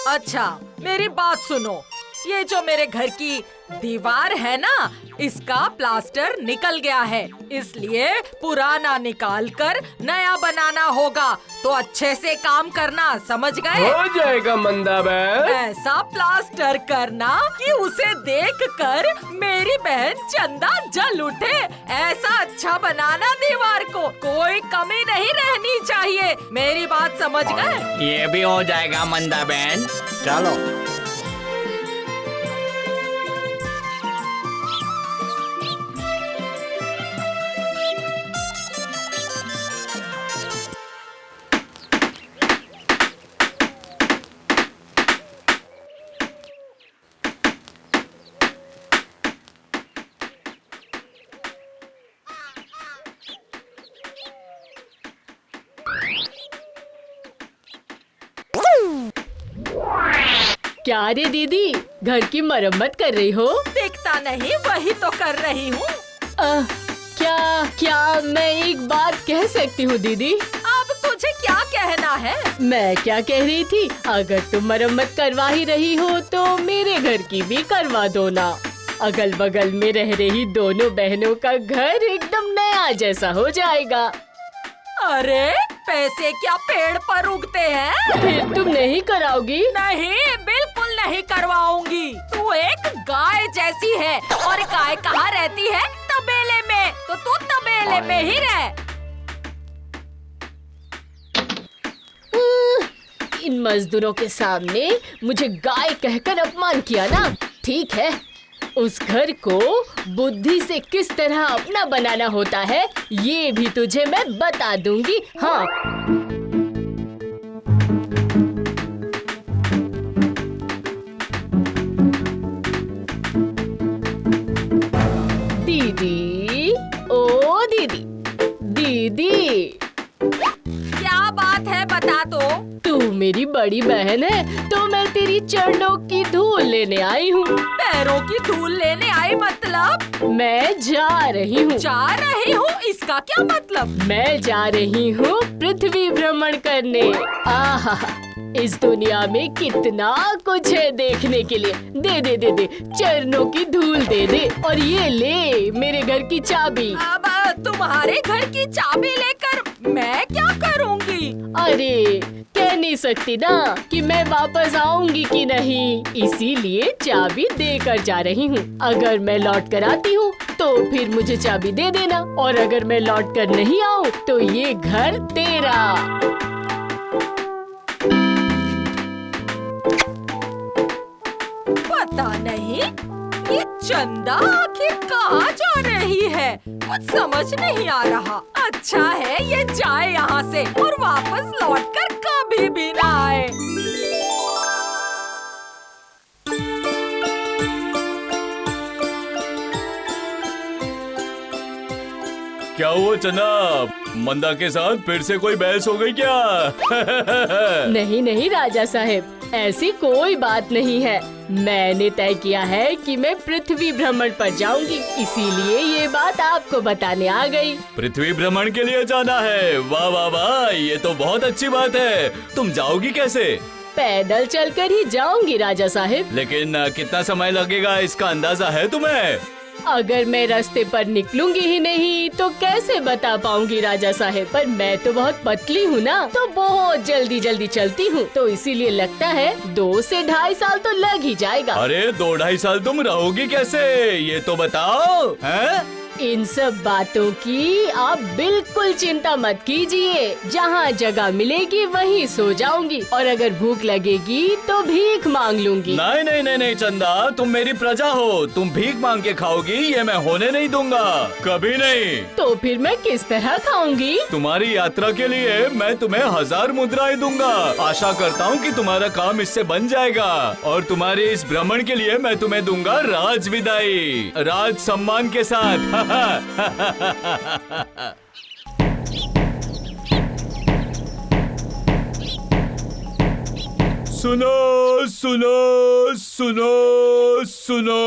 अच्छा, मेरी बात सुनो। ये जो मेरे घर की दीवार है ना, इसका प्लास्टर निकल गया है, इसलिए पुराना निकाल कर नया बनाना होगा। तो अच्छे से काम करना, समझ गए? हो जाएगा मंदा बहन। ऐसा प्लास्टर करना कि उसे देखकर मेरी बहन चंदा जल उठे। ऐसा अच्छा बनाना दीवार को, कोई कमी नहीं रहनी चाहिए। मेरी बात समझ गए? ये भी हो जाएगा मंदा बहन। चलो। क्या रे दीदी, घर की मरम्मत कर रही हो? दिखता नहीं, वही तो कर रही हूँ। क्या क्या मैं एक बात कह सकती हूँ दीदी? अब तुझे क्या कहना है? मैं क्या कह रही थी, अगर तुम मरम्मत करवा ही रही हो तो मेरे घर की भी करवा दो ना। अगल बगल में रह रही दोनों बहनों का घर एकदम नया जैसा हो जाएगा। अरे पैसे क्या पेड़ पर उगते हैं? फिर तुम नहीं कराओगी? नहीं, बिल्कुल नहीं करवाऊंगी। तू एक गाय जैसी है, और गाय कहाँ रहती है? तबेले में। तो तू तबेले में ही रह। इन मजदूरों के सामने मुझे गाय कहकर अपमान किया ना। ठीक है, उस घर को बुद्धि से किस तरह अपना बनाना होता है ये भी तुझे मैं बता दूंगी। हाँ, दीदी, ओ दीदी, दीदी, क्या बात है, बता तो। तू मेरी बड़ी बहन है तो मैं तेरी चरणों की धूल लेने आई हूँ। पैरों की धूल लेने आई मतलब? मैं जा रही हूँ। जा रही हूँ, इसका क्या मतलब? मैं जा रही हूँ पृथ्वी भ्रमण करने। आहा, इस दुनिया में कितना कुछ है देखने के लिए। दे दे दे दे, चरणों की धूल दे दे, और ये ले मेरे घर की चाबी। अब तुम्हारे घर की चाबी लेकर मैं क्या करूँगी? अरे कह नहीं सकती ना कि मैं वापस आऊंगी कि नहीं, इसीलिए चाबी देकर जा रही हूँ। अगर मैं लौट कर आती हूँ तो फिर मुझे चाबी दे देना, और अगर मैं लौट कर नहीं आऊँ तो ये घर तेरा। पता नहीं ये चंदा आखिर कहाँ जा रही है, कुछ समझ नहीं आ रहा। अच्छा है ये जाए यहाँ से और वापस लौटकर कभी भी ना आए। क्या हुआ चंदा, मंदा के साथ फिर से कोई बहस हो गई क्या? नहीं नहीं राजा साहब, ऐसी कोई बात नहीं है। मैंने तय किया है कि मैं पृथ्वी भ्रमण पर जाऊंगी, इसीलिए ये बात आपको बताने आ गई। पृथ्वी भ्रमण के लिए जाना है? वाह वाह वाह, ये तो बहुत अच्छी बात है। तुम जाओगी कैसे? पैदल चलकर ही जाऊंगी राजा साहब। लेकिन कितना समय लगेगा, इसका अंदाजा है तुम्हें? अगर मैं रास्ते पर निकलूंगी ही नहीं तो कैसे बता पाऊंगी राजा साहब। पर मैं तो बहुत पतली हूँ ना, तो बहुत जल्दी जल्दी चलती हूँ, तो इसीलिए लगता है 2 से 2.5 साल तो लग ही जाएगा। अरे 2-2.5 साल तुम रहोगी कैसे, ये तो बताओ। हैं? इन सब बातों की आप बिल्कुल चिंता मत कीजिए। जहाँ जगह मिलेगी वहीं सो जाऊंगी, और अगर भूख लगेगी तो भीख मांग लूंगी। नहीं नहीं नहीं नहीं चंदा, तुम मेरी प्रजा हो, तुम भीख मांग के खाओगी ये मैं होने नहीं दूंगा, कभी नहीं। तो फिर मैं किस तरह खाऊंगी? तुम्हारी यात्रा के लिए मैं तुम्हें 1000 मुद्राएं दूंगा। आशा करता हूँ कि तुम्हारा काम इससे बन जाएगा, और तुम्हारे इस भ्रमण के लिए मैं तुम्हें दूंगा राज विदाई, राज सम्मान के साथ। सुनो सुनो सुनो सुनो,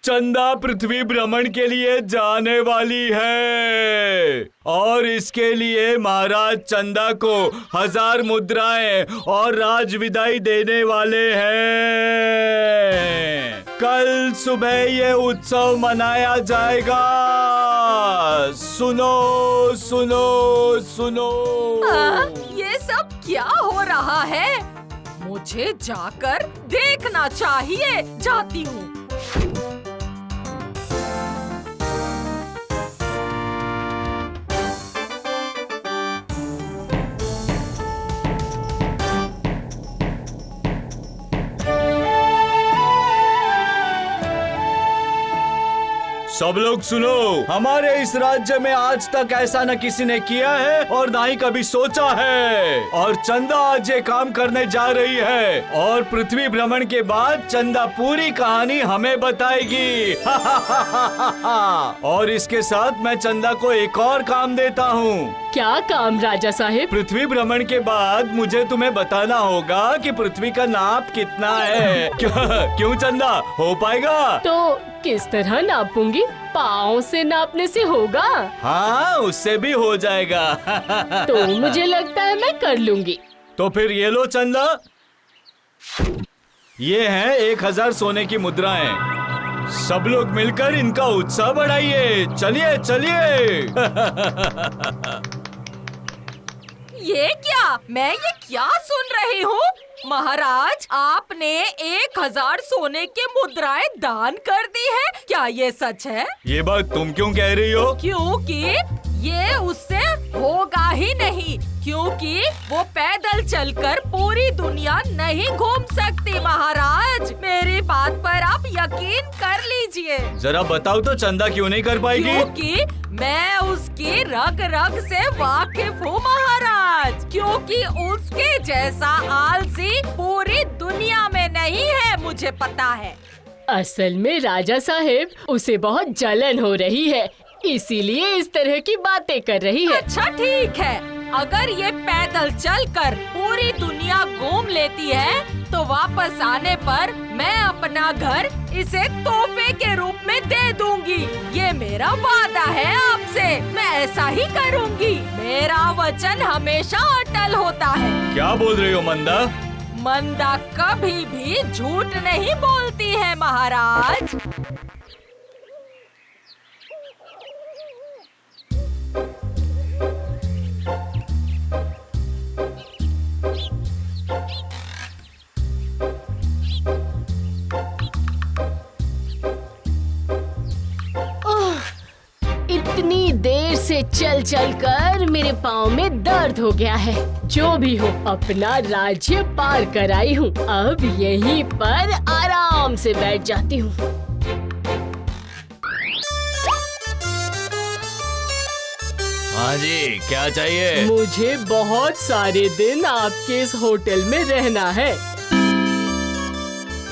चंदा पृथ्वी भ्रमण के लिए जाने वाली है और इसके लिए महाराज चंदा को 1000 मुद्राएं और राज विदाई देने वाले हैं। कल सुबह ये उत्सव मनाया जाएगा। सुनो सुनो सुनो। ये सब क्या हो रहा है? मुझे जाकर देखना चाहिए। जाती हूँ। सब लोग सुनो, हमारे इस राज्य में आज तक ऐसा न किसी ने किया है और ना ही कभी सोचा है। और चंदा आज ये काम करने जा रही है और पृथ्वी भ्रमण के बाद चंदा पूरी कहानी हमें बताएगी। और इसके साथ मैं चंदा को एक और काम देता हूँ। क्या काम राजा साहिब? पृथ्वी भ्रमण के बाद मुझे तुम्हें बताना होगा कि पृथ्वी का नाप कितना है। क्यों चंदा, हो पाएगा? तो किस तरह नापूंगी? पाँव से नापने से होगा? हाँ, उससे भी हो जाएगा। तो मुझे लगता है मैं कर लूंगी। तो फिर ये लो चंदा, ये हैं 1000 सोने की मुद्राएं। सब लोग मिलकर इनका उत्साह बढ़ाइए। चलिए चलिए। ये क्या? मैं ये क्या सुन रही हूँ? महाराज, आपने 1000 सोने के मुद्राएं दान कर दी है। क्या ये सच है? ये बात तुम क्यों कह रही हो? क्योंकि ये उससे होगा ही नहीं, क्योंकि वो पैदल चलकर पूरी दुनिया नहीं घूम सकती। महाराज, मेरी बात पर आप यकीन कर लीजिए। जरा बताओ तो चंदा क्यों नहीं कर पाएगी? क्योंकि मैं उसकी रग रग से वाकिफ हूँ महाराज। क्योंकि उसके जैसा आलसी पूरी दुनिया में नहीं है, मुझे पता है। असल में राजा साहिब, उसे बहुत जलन हो रही है, इसीलिए इस तरह की बातें कर रही है। अच्छा ठीक है, अगर ये पैदल चलकर पूरी दुनिया घूम लेती है तो वापस आने पर मैं अपना घर इसे तोहफे के रूप में दे दूंगी। ये मेरा वादा है आपसे, मैं ऐसा ही करूंगी। मेरा वचन हमेशा अटल होता है। क्या बोल रही हो मंदा? मंदा कभी भी झूठ नहीं बोलती है महाराज। इतनी देर से चल चल कर मेरे पाँव में दर्द हो गया है। जो भी हो, अपना राज्य पार कर आई हूँ। अब यहीं पर आराम से बैठ जाती हूँ। हाँ जी, क्या चाहिए? मुझे बहुत सारे दिन आपके इस होटल में रहना है।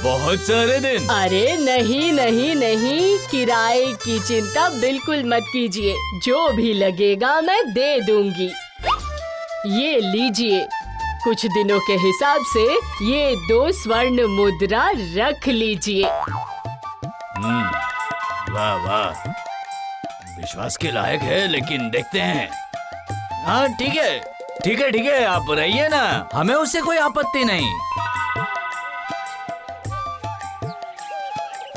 बहुत सारे दिन? अरे नहीं नहीं नहीं, किराए की चिंता बिल्कुल मत कीजिए। जो भी लगेगा मैं दे दूंगी। ये लीजिए, कुछ दिनों के हिसाब से ये 2 स्वर्ण मुद्रा रख लीजिए। वाह वाह, विश्वास के लायक है, लेकिन देखते हैं। हाँ ठीक है ठीक है ठीक है, आप रहिए ना, हमें उससे कोई आपत्ति नहीं।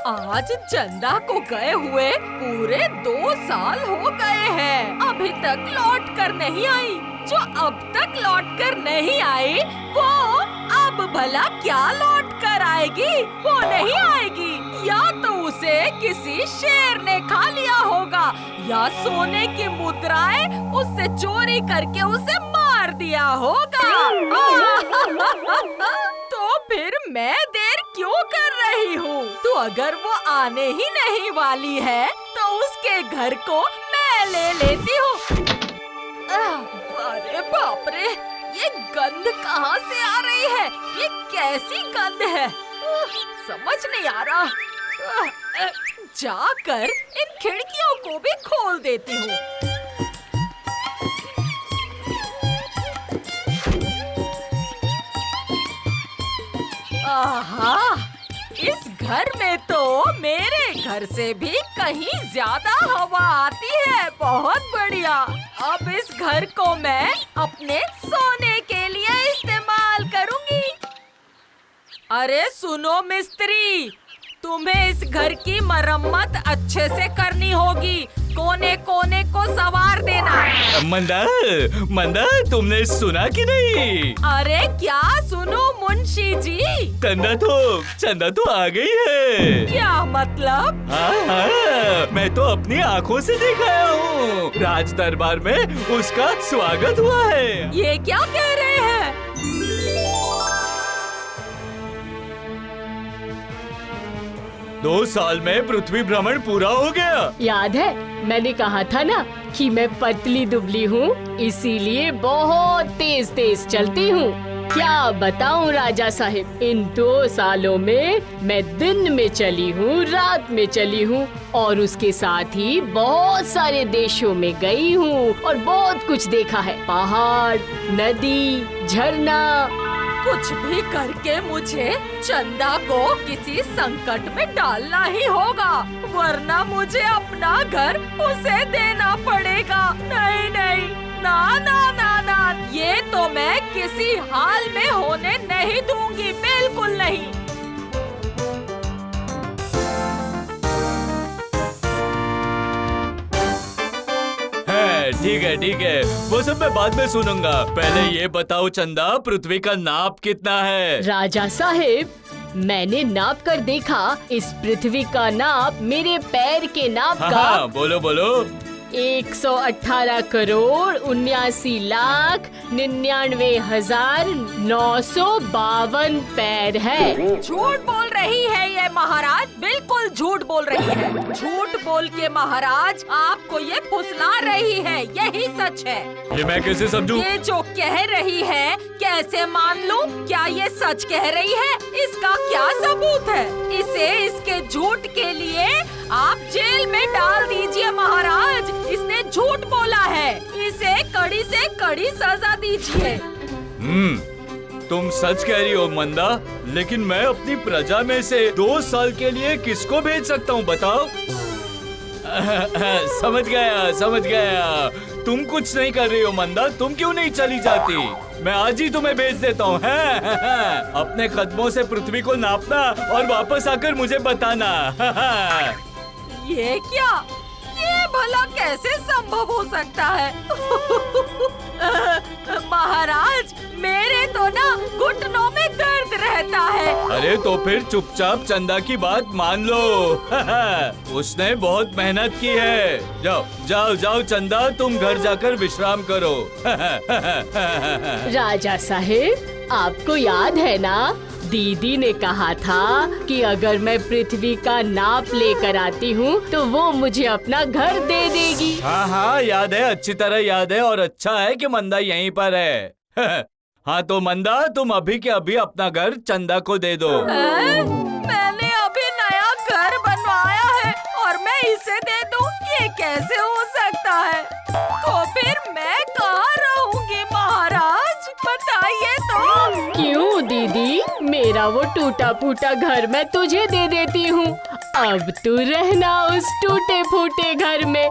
आज चंदा को गए हुए पूरे 2 साल हो गए हैं, अभी तक लौट कर नहीं आई। जो अब तक लौट कर नहीं आई, वो अब भला क्या लौट कर आएगी? वो नहीं आएगी। या तो उसे किसी शेर ने खा लिया होगा, या सोने की मुद्राएं उससे चोरी करके उसे मार दिया होगा। तो फिर मैं देर क्यों कर रही हूँ? तो अगर वो आने ही नहीं वाली है तो उसके घर को मैं ले लेती हूँ। अरे बाप रे, ये गंध कहाँ से आ रही है? ये कैसी गंध है? समझ नहीं आ रहा। जाकर इन खिड़कियों को भी खोल देती हूँ। घर में तो मेरे घर से भी कहीं ज्यादा हवा आती है। बहुत बढ़िया। अब इस घर को मैं अपने सोने के लिए इस्तेमाल करूंगी। अरे सुनो मिस्त्री, तुम्हें इस घर की मरम्मत अच्छे से करनी होगी। कोने कोने को संवार देना। मंदा, मंदा, तुमने सुना कि नहीं? अरे क्या सुनो मुंशी जी? चंदा तो आ गई है। क्या मतलब? हाँ, मैं तो अपनी आँखों से देख आया हूँ। राज दरबार में उसका स्वागत हुआ है। ये क्या कह रहे हैं? 2 साल में पृथ्वी भ्रमण पूरा हो गया। याद है मैंने कहा था ना कि मैं पतली दुबली हूँ, इसीलिए बहुत तेज तेज चलती हूँ। क्या बताऊँ राजा साहिब, इन 2 सालों में मैं दिन में चली हूँ, रात में चली हूँ और उसके साथ ही बहुत सारे देशों में गई हूँ और बहुत कुछ देखा है। पहाड़, नदी, झरना। कुछ भी करके मुझे चंदा को किसी संकट में डालना ही होगा, वरना मुझे अपना घर उसे देना पड़ेगा। नहीं नहीं, ना ना ना ना, ये तो मैं किसी हाल में होने नहीं दूंगी, बिल्कुल नहीं। ठीक है, वो सब मैं बाद में सुनूंगा। पहले ये बताओ चंदा, पृथ्वी का नाप कितना है? राजा साहिब, मैंने नाप कर देखा, इस पृथ्वी का नाप मेरे पैर के नाप का हाँ, बोलो बोलो। 118 करोड़ 79 लाख 99,952 पैर है। झूठ बोल रही है ये महाराज, बिल्कुल झूठ बोल रही है। झूठ बोल के महाराज आपको ये फुसला रही है, यही सच है। ये मैं कैसे समझूं? ये जो कह रही है कैसे मान लूं? क्या ये सच कह रही है? इसका क्या सबूत है? इसे इसके झूठ के लिए आप जेल में डाल दीजिए महाराज। इसने झूठ बोला है, इसे कड़ी से कड़ी सजा दीजिए। तुम सच कह रही हो मंदा, लेकिन मैं अपनी प्रजा में से 2 साल के लिए किसको भेज सकता हूँ बताओ? समझ गया। तुम कुछ नहीं कर रही हो मंदा, तुम क्यों नहीं चली जाती? मैं आज ही तुम्हें भेज देता हूँ। अपने कदमों से पृथ्वी को नापना और वापस आकर मुझे बताना। ये क्या? ये भला कैसे संभव हो सकता है? महाराज, मेरे तो ना घुटनों में दर्द रहता है। अरे तो फिर चुपचाप चंदा की बात मान लो। उसने बहुत मेहनत की है। जाओ चंदा, तुम घर जाकर विश्राम करो। राजा साहिब, आपको याद है ना, दीदी ने कहा था कि अगर मैं पृथ्वी का नाप लेकर आती हूँ तो वो मुझे अपना घर दे देगी। हाँ, याद है, अच्छी तरह याद है। और अच्छा है कि मंदा यहीं पर है। हाँ तो मंदा, तुम अभी के अभी अपना घर चंदा को दे दो। मैंने अभी नया घर बनवाया है और मैं इसे दे दूं? ये कैसे हो सकता है? तो फिर मैं कहाँ रहूंगी महाराज, बताइए तो। क्यों दीदी, मेरा वो टूटा फूटा घर मैं तुझे दे देती हूँ। अब तू रहना उस टूटे फूटे घर में।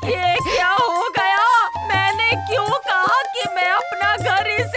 ये क्या हो गया? मैंने क्यों कहा कि मैं अपना घर इसे